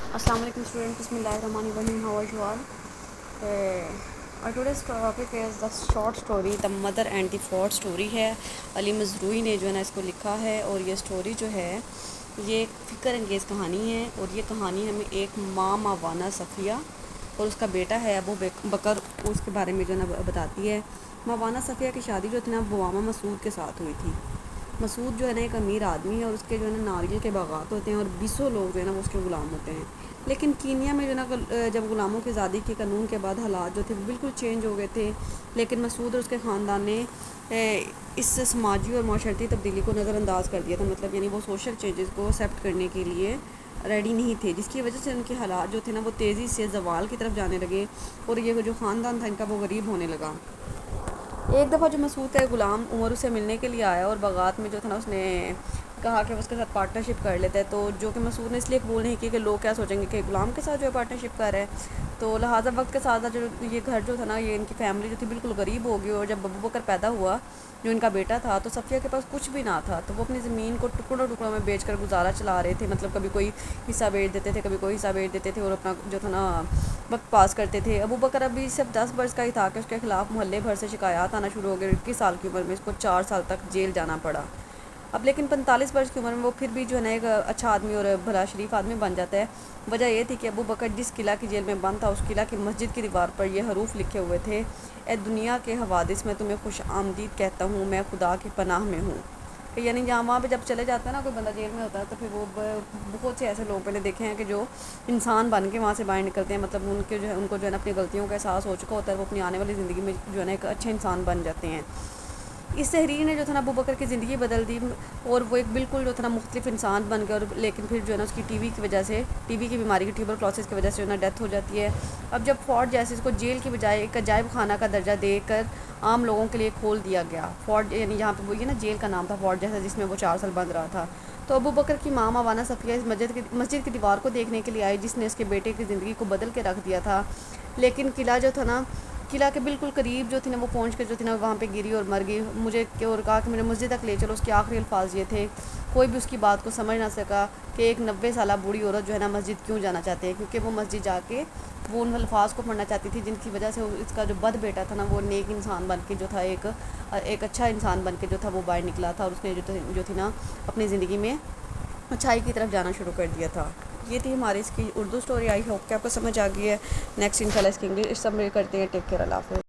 Assalamu alaikum students, Bismillahirrahmanirrahim. How are you all? Our today's topic is the short story The Mother and the Ford Story ہے. علی مزروعی نے جو ہے نا اس کو لکھا ہے، اور یہ سٹوری جو ہے یہ ایک فکر انگیز کہانی ہے، اور یہ کہانی ہمیں ایک ماں ماوانا صفیہ اور اس کا بیٹا ہے ابو بکر اس کے بارے میں جو ہے نا بتاتی ہے. ماوانا صفیہ کی شادی جو تھی نا بوامہ مسعود کے ساتھ ہوئی تھی. مسعود جو ہے نا ایک امیر آدمی ہے، اور اس کے جو ہے نا ناریل کے باغات ہوتے ہیں، اور 20 لوگ جو ہے نا وہ اس کے غلام ہوتے ہیں. لیکن کینیا میں جو ہے نا جب غلاموں کی آزادی کے قانون کے بعد حالات جو تھے وہ بالکل چینج ہو گئے تھے. لیکن مسعود اور اس کے خاندان نے اس سماجی اور معاشرتی تبدیلی کو نظر انداز کر دیا تھا. مطلب یعنی وہ سوشل چینجز کو ایکسیپٹ کرنے کے لیے ریڈی نہیں تھے، جس کی وجہ سے ان کے حالات جو تھے نا وہ تیزی سے زوال کی طرف جانے لگے، اور یہ جو خاندان تھا ان کا وہ غریب ہونے لگا. ایک دفعہ جو مسعود کا غلام عمر اسے ملنے کے لیے آیا، اور باغات میں جو تھا نا اس نے کہا کہ وہ اس کے ساتھ پارٹنرشپ کر لیتا ہے، تو جو کہ مسعود نے اس لیے قبول نہیں کی کہ لوگ کیا سوچیں گے کہ غلام کے ساتھ جو ہے پارٹنرشپ کر رہا ہے. تو لہٰذا وقت کے ساتھ جو یہ گھر جو تھا نا یہ ان کی فیملی جو تھی بالکل غریب ہو گئی، اور جب ابو بکر پیدا ہوا جو ان کا بیٹا تھا تو صفیہ کے پاس کچھ بھی نہ تھا. تو وہ اپنی زمین کو ٹکڑوں میں بیچ کر گزارا چلا رہے تھے. مطلب کبھی کوئی حصہ بیچ دیتے تھے، کبھی کوئی حصہ بیچ دیتے تھے، اور اپنا جو تھا نا وقت پاس کرتے تھے. ابو بکر ابھی صرف 10 برس کا ہی تھا کہ اس کے خلاف محلے بھر سے شکایات آنا شروع ہو گئے. 21 سال کی عمر میں اس کو 4 سال تک جیل جانا پڑا. اب لیکن 45 برس کی عمر میں وہ پھر بھی جو ہے نا ایک اچھا آدمی اور بھلا شریف آدمی بن جاتا ہے. وجہ یہ تھی کہ ابو بکر جس قلعہ کی جیل میں بند تھا، اس قلعہ کی مسجد کی دیوار پر یہ حروف لکھے ہوئے تھے: اے دنیا کے حوادث میں تمہیں خوش آمدید کہتا ہوں، میں خدا کی پناہ میں ہوں. یعنی جہاں وہاں پہ جب چلے جاتا ہے نا کوئی بندہ جیل میں ہوتا ہے، تو پھر وہ بہت سے ایسے لوگ میں نے دیکھے ہیں کہ جو انسان بن کے وہاں سے باہر نکلتے ہیں. مطلب ان کو جو ہے نا اپنی غلطیوں کا احساس ہو چکا ہوتا ہے، وہ اپنی آنے والی زندگی میں جو ہے نا ایک اچھے انسان بن جاتے ہیں. اس تحریر نے جو تھا نا ابو بکر کی زندگی بدل دی، اور وہ ایک بالکل جو تھا نا مختلف انسان بن گیا. اور لیکن پھر جو ہے نا اس کی ٹی وی کی بیماری کی ٹیوبرکلوسس کی وجہ سے جو ہے نا ڈیتھ ہو جاتی ہے. اب جب فورڈ جیسے اس کو جیل کی بجائے ایک عجائب خانہ کا درجہ دے کر عام لوگوں کے لیے کھول دیا گیا. فورڈ یعنی جہاں پہ وہ یہ نا جیل کا نام تھا فورڈ جیسا، جس میں وہ 4 سال بند رہا تھا. تو ابو بکر کی ماں ماوانا صفیہ اس مسجد کی دیوار کو دیکھنے کے لیے آئی، جس نے اس کے بیٹے کی زندگی کو بدل کے رکھ دیا تھا. لیکن قلعہ جو تھا نا، قلعہ کے بالکل قریب جو تھی نا وہ پہنچ کے جو تھی نا وہاں پہ گری اور مر گئی. مجھے اور کہا کہ میرے مسجد تک لے چلو. اس کے آخری الفاظ یہ تھے. کوئی بھی اس کی بات کو سمجھ نہ سکا کہ ایک 90 سالہ بوڑھی عورت جو ہے نا مسجد کیوں جانا چاہتے ہیں، کیونکہ وہ مسجد جا کے وہ ان الفاظ کو پڑھنا چاہتی تھی جن کی وجہ سے اس کا جو بد بیٹا تھا نا وہ نیک انسان بن کے جو تھا ایک اچھا انسان بن کے جو تھا وہ باہر نکلا تھا، اور اس نے جو تھی نا اپنی زندگی میں اچھائی کی طرف جانا شروع کر دیا تھا. یہ تھی ہماری اس کی اردو سٹوری. آئی ہوپ کہ آپ کو سمجھ آ گئی ہے. نیکسٹ انشاءاللہ اس کی انگلش سمری کرتے ہیں. Take care. اللہ حافظ.